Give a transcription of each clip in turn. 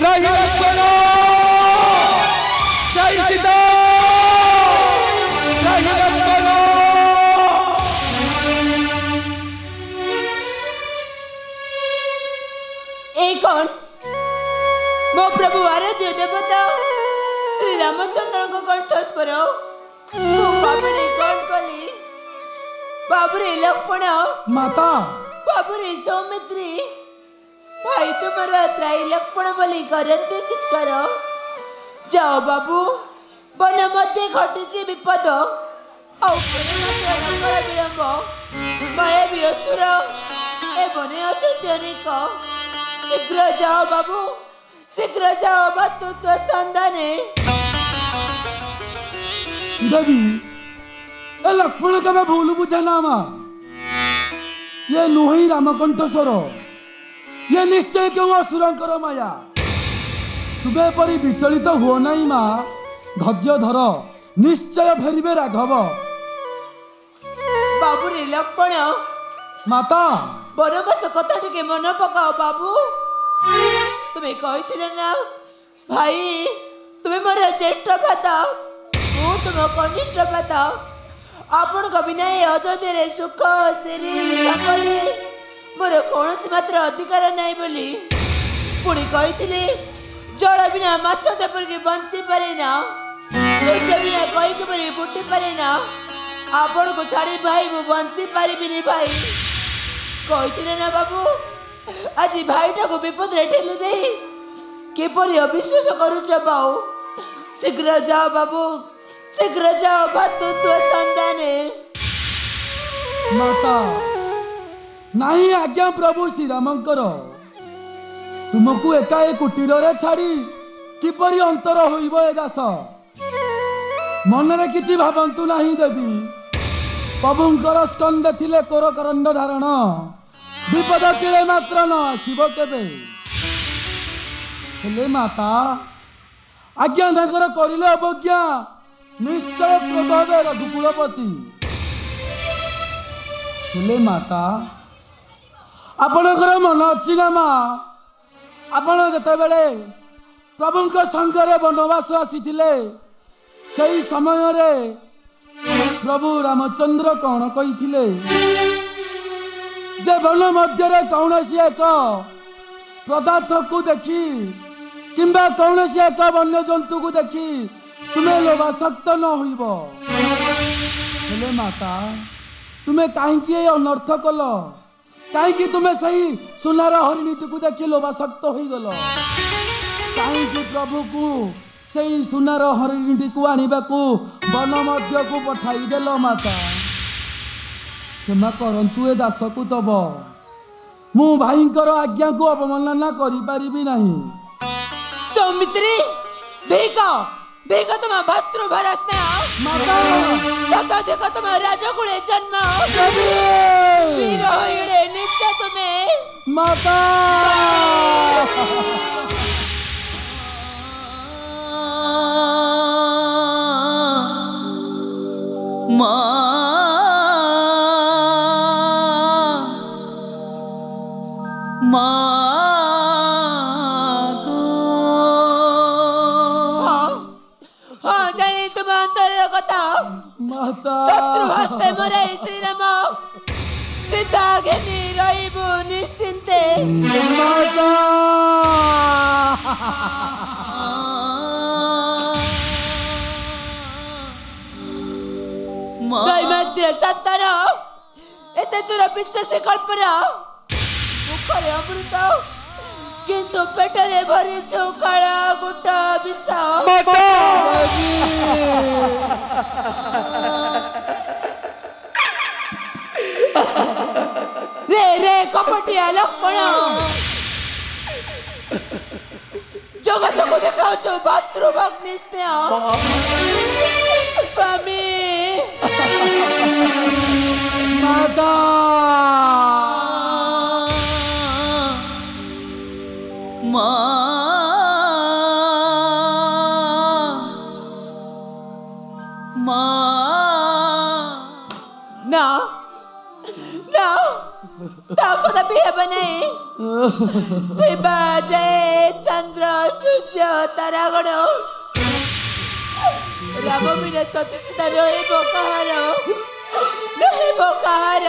जय लक्ष्मण जय सीता जय लक्ष्मण। ए कौन मो प्रभु आराध्य देवता श्री रामचंद्र को कंठस्वर बाबुरे कौन कली बाबुरे लक्ष्मण माता बाबुरे सौमित्री भाई तुम्हारा त्राई लक्ष्मण बोली करते चित्कार जाओ बाबू वन मध्य घटी विपद विलंब मायावी असुर एवं अत्यनिक शीघ्र जाओ बाबू शीघ्र जाओ बतुत्व संधाने। देवी ए लक्ष्मण के भूल बुझे ना माँ ये नुही रामकंठस्वर ये निश्चय क्यों असुरंकर माया तुबे परी विचलित हुओ नहीं माँ धैर्य धर निश्चय फेरिबे राघव। बाबू रे लक्ष्मण माता बनवास कथा टिके मन पकाओ बाबू तुम्हें कही ना भाई तुम्हें मोर ज्येष्ठ भाता मु तुम कनिष्ठ भाता आपण को बिना अयोध्या सुख श्री मोर कौन मात्र अधिकार नहीं बोली पुणी कही जल बिना माछ देपरिक बंची पारे ना बिना कही फुटी पारे ना आपण को छाड़ी भाई मु बंची पारिबिनी भाई कही ना बाबू आज भाईटा को विपद रे ठेली दे किपरि अविश्वास करूच बाऊ शीघ्र जाओ बाबू शीघ्र जाओ भातृत्व संधाने। माता नहीं आज्ञा प्रभु श्री रामंकर तुमको एकाए कुटीर रे छाड़ी किपरि अंतर होइबो ए दास मनरे किछि भाबंतु नहीं देवी प्रभुंकर स्कंद थिले कोर करंद धारण विपद तिले मात्र न आसिब केबे हेले माता आज्ञा तांकर करिले अवज्ञा निश्चय क्रोध हेबे रघुकुलपति। हेले माता आपणकर मन अच्छी ना माँ आपण जते बेले प्रभुंक संगरे वनवास आसीथिले सही समय रे प्रभु रामचंद्र कौन कही जे वन मध्य कौनसी एक पदार्थ को देखी किंबा कौनसी एक वन्य जंतु को देखी तुम्हें लोभासक्त न होइब। हेले माता तुम्हें कहीं अनर्थ कल कहीं तुम्हें सही सुनार हरिणी को देखी लोभासक्त हो गल कहीं प्रभु को सही सुनार हरिणी को आने को वन मध्य को पठाई देल माता क्षमा करंतु ए दास को तब मु भाईंकर आज्ञा को अवमानना करि परिबि नहीं। सौमित्री देखो देखो तुम भातृभर स्नेह माता दादा देखो तुम राजकुले जन्म वीर होइड़े नित्य तुम्हें माता शत्रु हस्ते मरे श्री राम सीता घेनी रहिबु निश्चिंते दैमत्य सत्तर एते दूर पिछ से कल्पना मुखरे अमृत किंतु पेटरे भरी चौकाला गुटा बिसा रे रे कपटिया लक्ष्मण जगत को देखाओ भातृभग्नि स्नेह स्वामी माता ना ना ता भी हेब नहीं दिवा जाए चंद्र सूर्य तारागण राम बिना सती सीता रहिबो कहार रहिबो कहार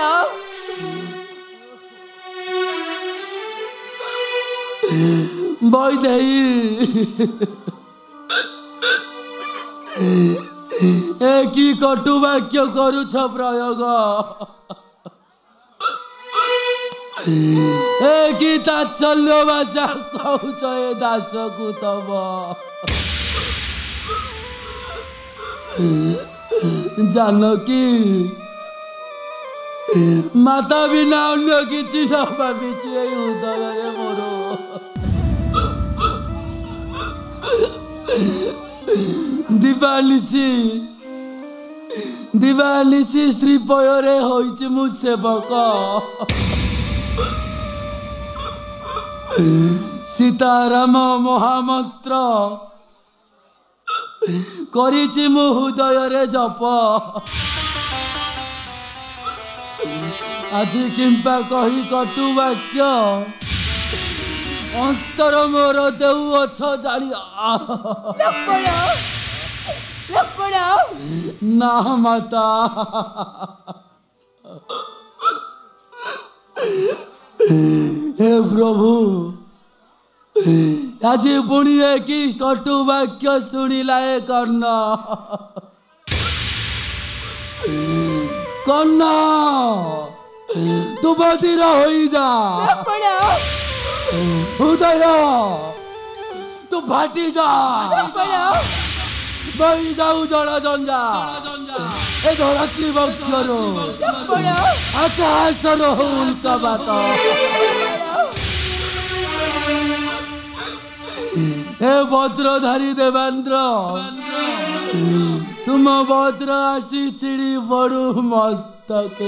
की कटु वाक्य करुछ प्रयोग की तात्सल्य भाषा कहूछ ए दास को तब जानकी माता बिना अन्य किसी न भावी हृदय मोर दिवानिशी दिवानिशी श्री पयरे होइछि मु सेवक सीताराम महामंत्र करिछि मु हृदय रे जप आज किंपा कही कटु वाक्य अंतर मोर देउ अछ जाली ना माता हे प्रभु आज पुणी कि कटु वाक्य शुणिला कर्ण कर्ण तू बधिर हो जा हृदय तू फाटी जा बही जाऊ जड़ जंजा ए धरती बक्षर आकाशर उल्का बात हे वज्रधारी देवेंद्र तुम वज्र आसी चिड़ी बड़ू मस्तक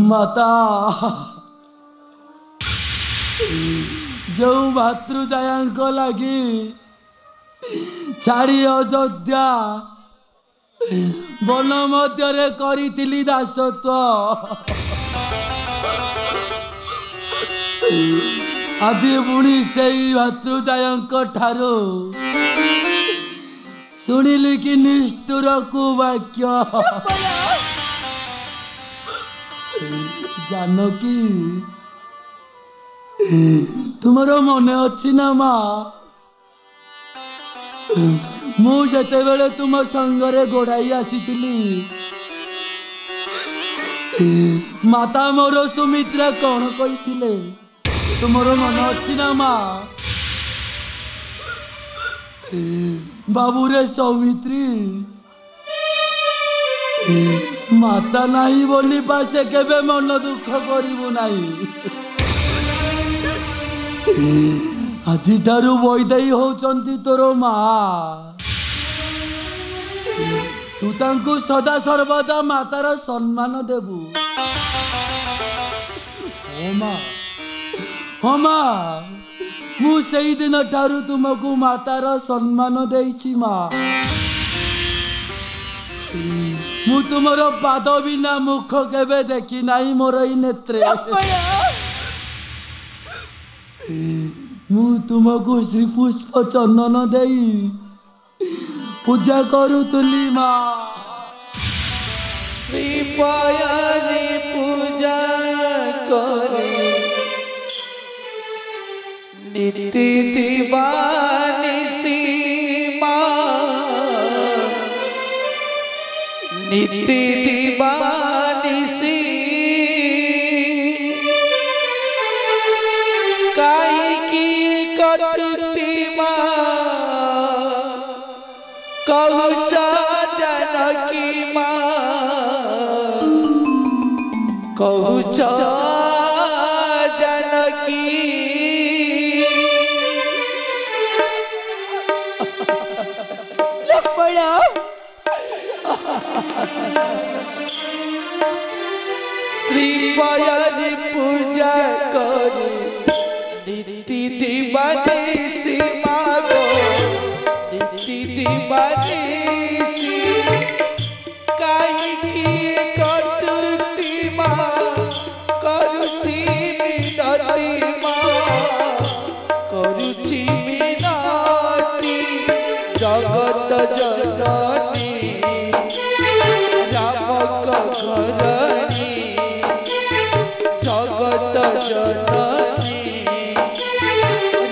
माता जो भातृजायांक लगी छाड़ी अयोध्या वन मध्य करी दासत्व आज पुणी से भातृजायांक ठारू शुणिली कि निष्ठुर कुवाक्य जानकी तुमर मन अच्छी ना माँ मुझे बेले तुम संगरे गोड़ाई आसी माता मोर सुमित्रा कौन कही तुमर मन अच्छी ना माँ बाबूरे सौमित्री माता नहीं बोली पासे केबे मन दुख करिबु नहीं आज ठारू वैदेही होचंती तोर माँ तू तांकु सदा सर्वदा मातार सम्मान देबु हाँ माँ मु सेई दिन ठारू तुमको मातार सम्मान देइछि माँ मु तुमर पाद बिना मुख केबे देखी नाही मोर नेत्रे मु तुमको श्री पुष्प चंदन देई पूजा करुतुली माँ श्रीपायारी पूजा करे नित्य दिवानिसी नित्य दिवानिसी काई की कटुती कहूचा जानकी লাগি লক্ষ্মণ শ্রীপায়ারি পূজা করি নীতি দিবানিসি মাগো নীতি দিবানিসি কাহিকি কটুতি মা করুচি মিনতি মা করুচি মিনতি জগত জননী রামক ঘরণী জগত জননী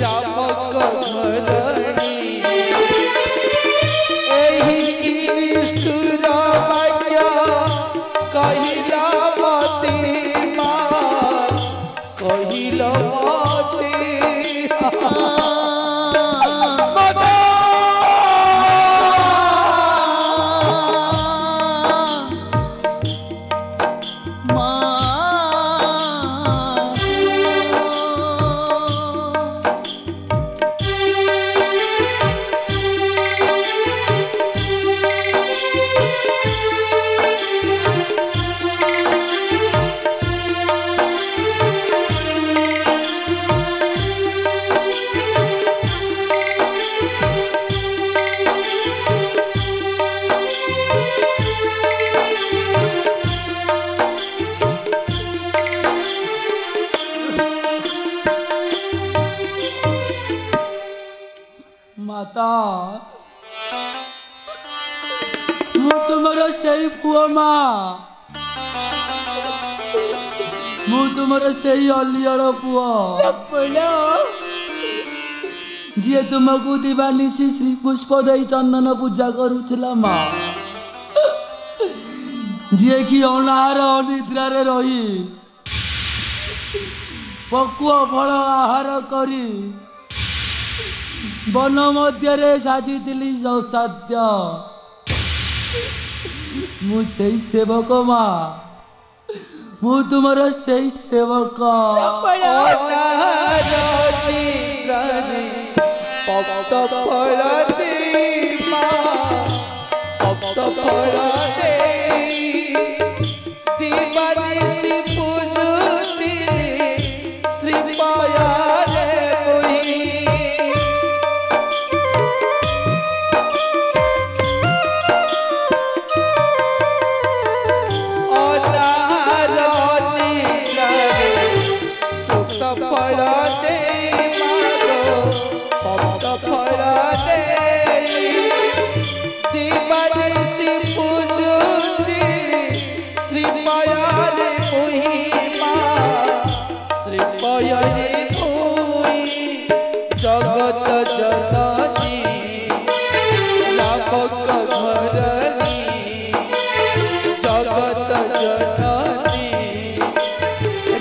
রামক ঘরণী এই কি নিষ্ঠুর বাক্য কহিলা মতে মা কহিল মতে माता मु तुमर सेई पुओ माँ मु तुमर सेई अलियर पुओ লক্ষ্মণ जी तुमको दिवानिशी श्री पुष्प दे चंदन पूजा करुला माँ जी कि अनाहार अनिद्रा रही पकुआ फल आहार करी वन मध्य साजी सौसाध्य मु सेवक माँ मु तुमर से सेवक भक्त फल दे भक्त फल दे दिवानिशी पूजुती श्रीपाया रे मुहि फल दे मागो भक्त फल दे दिवानिशी पूजुती श्रीपाया रे मुहि श्रीपाया रे मुहि जगत जननी रामक घरणी जगत जननी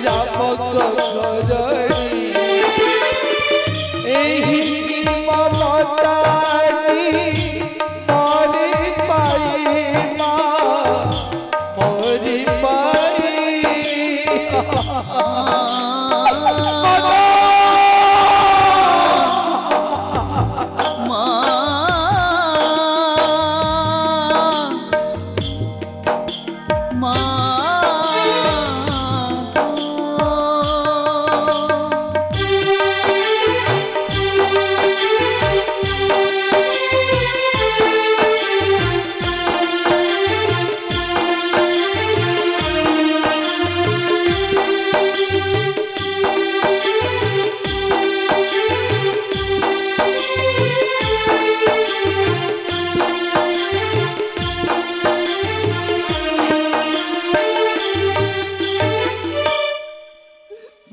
रामक घरणी एही ममताजी मोरी पाई माँ मोरी पाई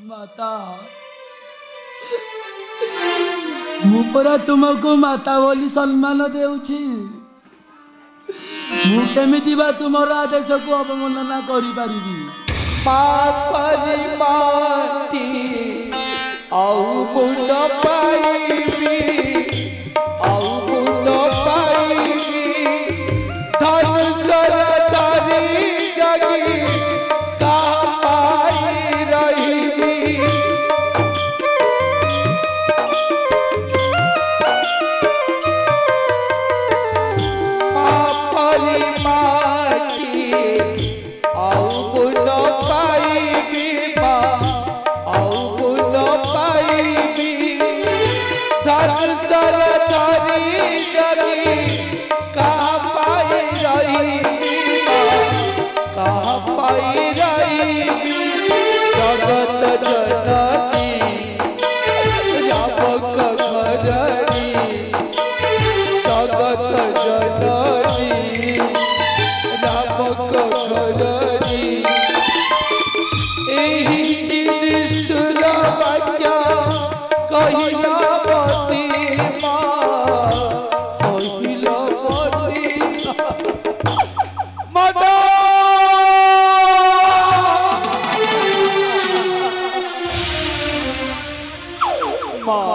माता मु परा तुमको माता बोली सम्मान देउछि मु केमिति बा तुमर आदेश को अवमानना करि परिबी पापरी माटी आउ गुण पाइबी आउ गुण पाइबी धनुषर धरी जगी का पाई रहिबी संसार धरी जगी कहाँ पाई रही कहाँ पाई रही जगत जननी रामक घरनी जगत जननी रामक घरनी एही की निष्ठुर वाक्य कहिला पति कहिला पति माता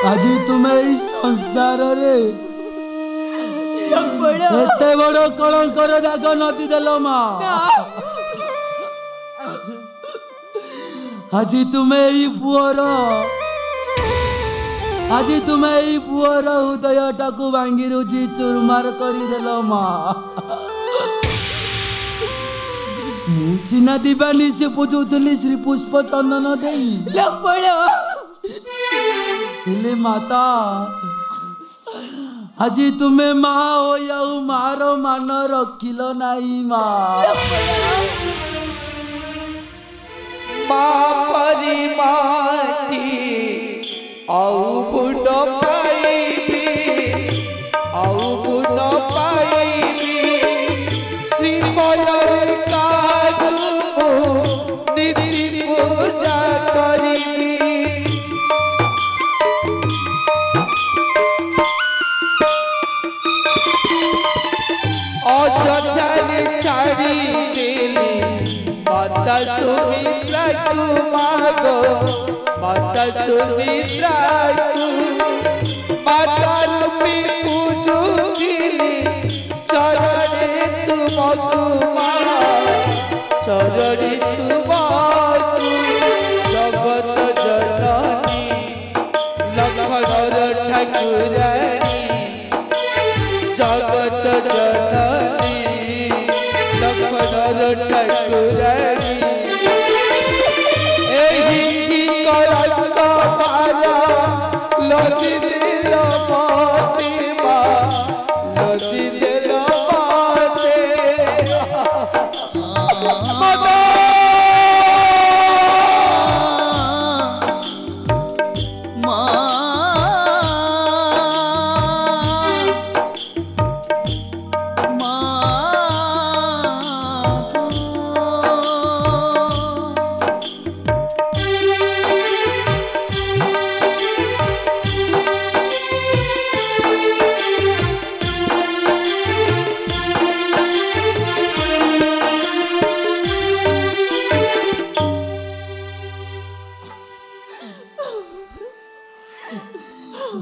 आज तुम्हें इस संसार रे एते बड़ कलंकर दाग नदी देल माँ आज तुम्हें ई पुअर आज तुम्हें ई पुअर हृदय टाकू भांगी रुची चुरमार करदेल माँ मुसीना दीवानी से पूजुली श्री पुष्प चंदन दे माता आज तुम्हें माँ हो मार मान रखिल नाई माँ परी माटी आउ बुड पाइबी आउ बुड पाइबी श्रीमयर काजू निधि पूजा करिबी अजचारे छाड़ी देली माता सुमित्रा को मागो माता सुमित्रा को माता रूपी पूजुली चरणे तुमको चरणे तुमको जगत जननी लखनर ठाकुरानी जगत जननी लखनर ठाकुरानी एही करत माया लदी दिल मोती लदी दिल मोती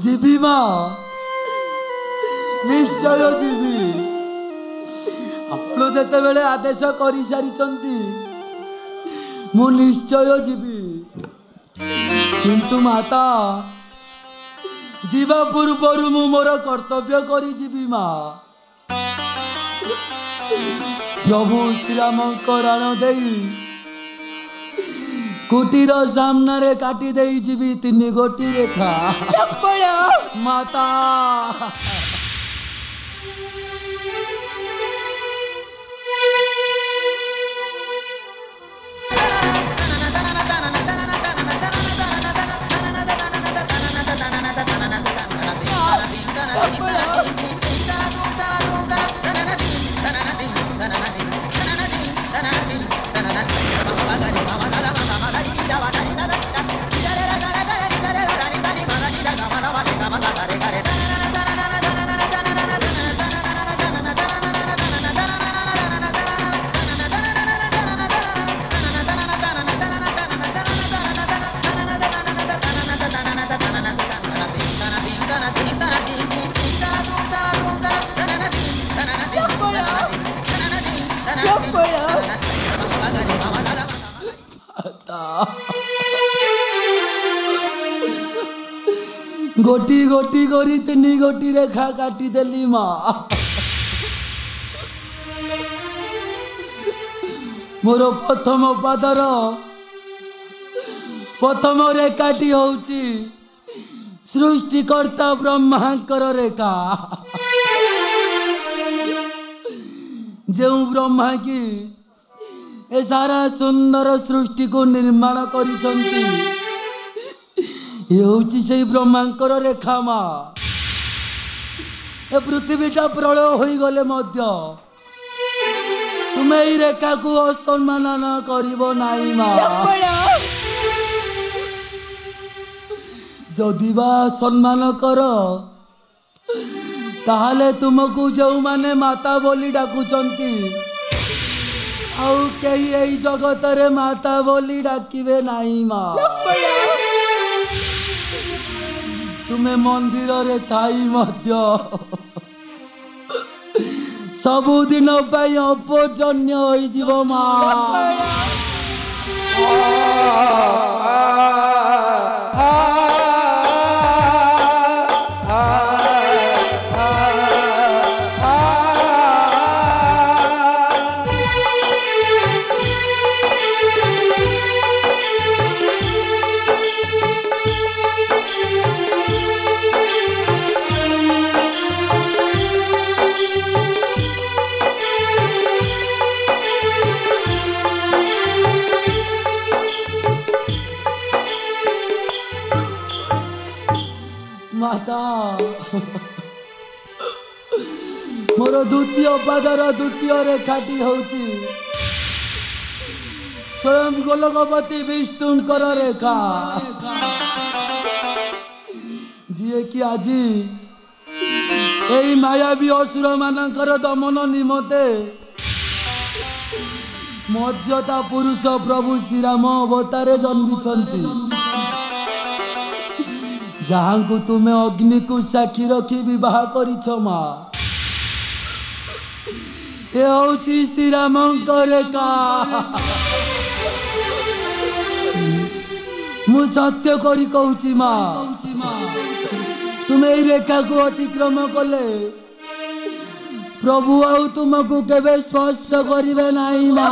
जीवी माँ निश्चय जीवी आपण जेते बेले आदेश करि सारी मु निश्चय जीवी किंतु माता जीवा पूर्वर मु मोर कर्तव्य करी जीवी माँ प्रभु श्रीराम राण दे कुटीर सामने रे काटी दे जीवी 3 गोटी रेखा माता गोटी गोटी करी 3 गोटी रेखा काटी देली माँ मोर प्रथम पादर प्रथम रेखाटी होउची सृष्टिकर्ता ब्रह्मांकर रेखा जो ब्रह्मा की ए सारा सुंदर सृष्टि को निर्माण करिसंती ये होउची से ब्रह्मांकर रेखा मा ए पृथ्वीटा प्रलय होई गले मध्य तुम्हें ई रेखा को असम्मान न करिबो नाई मा जदि बा सम्मान कर ताहले तुमको जो माने माता बोली डाकुचंती आउ कई एई जगत रे माता बोली डाकिबे नाई मा तुम्हें मंदिर रे थाई मध्य सबुदिन अपजन्य होई जीव मा माता मोर द्वितीय पादर द्वितीय रेखाटी होउची स्वयं गोलकपति विष्णुंकर रेखा जी कि आज एई मायावी असुर मानकर दमन निमते मर्यादा पुरुष प्रभु श्री राम अवतारे जन्मिछंती जहाँ को तुम्हें अग्नि को साक्षी रखी विवाह करिछ मा ए होउची श्री रामंकर रेखा मु सत्य करी कहूची मा तुम्हें ई रेखा को अतिक्रम कले प्रभु आउ तुमको केबे स्पर्श करिवे नाही मा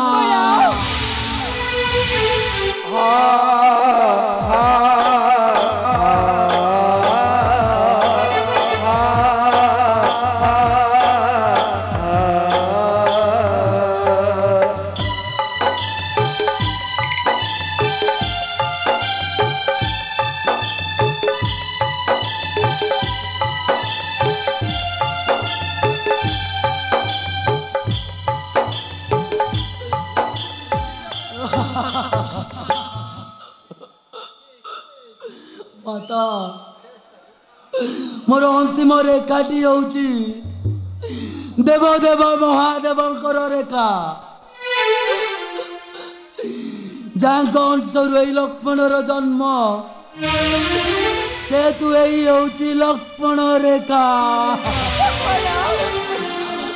माता मोर अंतिम रेखाटी होउची देवदेव महादेवंकर रेखा जहाँ अंशर लक्ष्मणर जन्म से तु होउची लक्ष्मण रेखा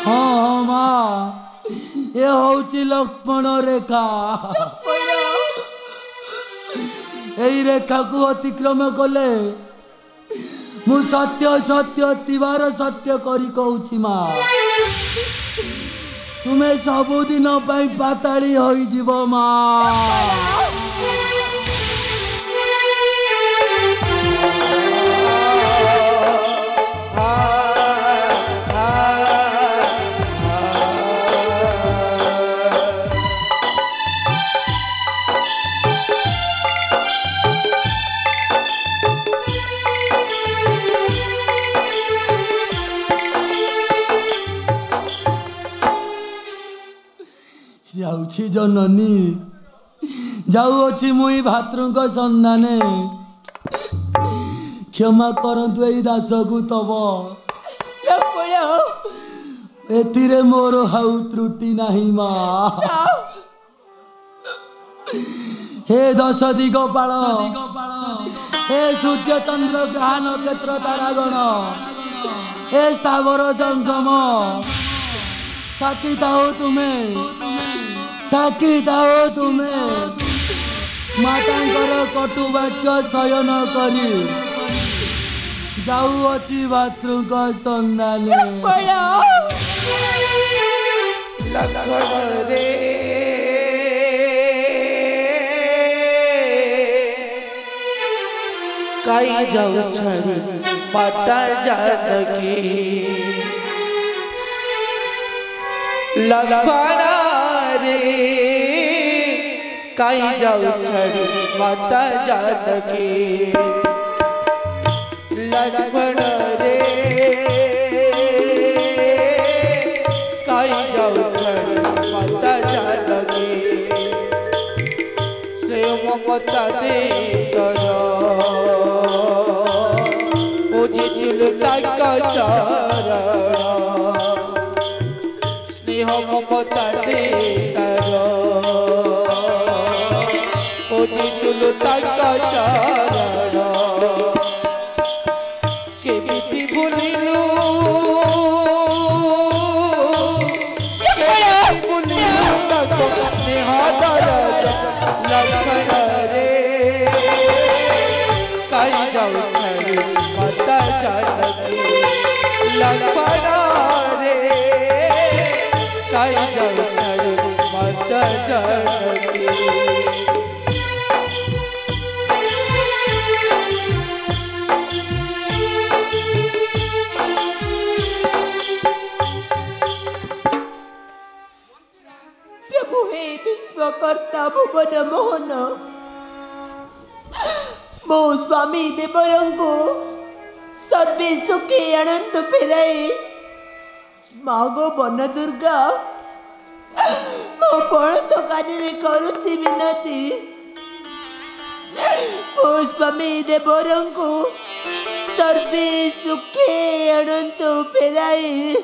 हाँ माँ ये होउची लक्ष्मण रेखा एई रेखा को अतिक्रम कले मु सत्य सत्य तिवार सत्य करी कहूची मा तुम्हें सबुदिन पाताली होई जीव मा जाऊची जननी जाऊची मुई भातृ संधाने क्षमा करतु एई दास को तब एथिरे मोर हाउ त्रुटि नाही मा हे दश दिगपाल हे सूर्य चंद्र ग्रह नक्षत्र तारागण हे स्थावर जंगम साक्षी थाओ तुम्हें साक्षी थाओ तुम्हें मातांकर कटु वाक्य शयन करी जाऊअछि भातृ संधाने लखन रे काई जाऊ छड़ी माता जानकी लखन रे काई जाऊ छड़ी माता जानकी लखन रे काई जाऊ छड़ी माता जानकी से ममता दे करो पूजिल तक चरण स्नेह ममता दे करो पूजिल तक चरण केमिति भूलिलु स्नेह दरद लखन रे काई जाऊ छड़ी माता जानकी लखन रे काई जाऊ छड़ी माता जानकी प्रभु हे विश्वकर्ता भुवन मोहन मो स्वामी देवरंगु सर्वे सुखी अनंत फेराई मागो बन दुर्गा मो पणत कानी करुछि विनती मो स्वामी देवरंगु सर्वे सुखी अनंत फेराई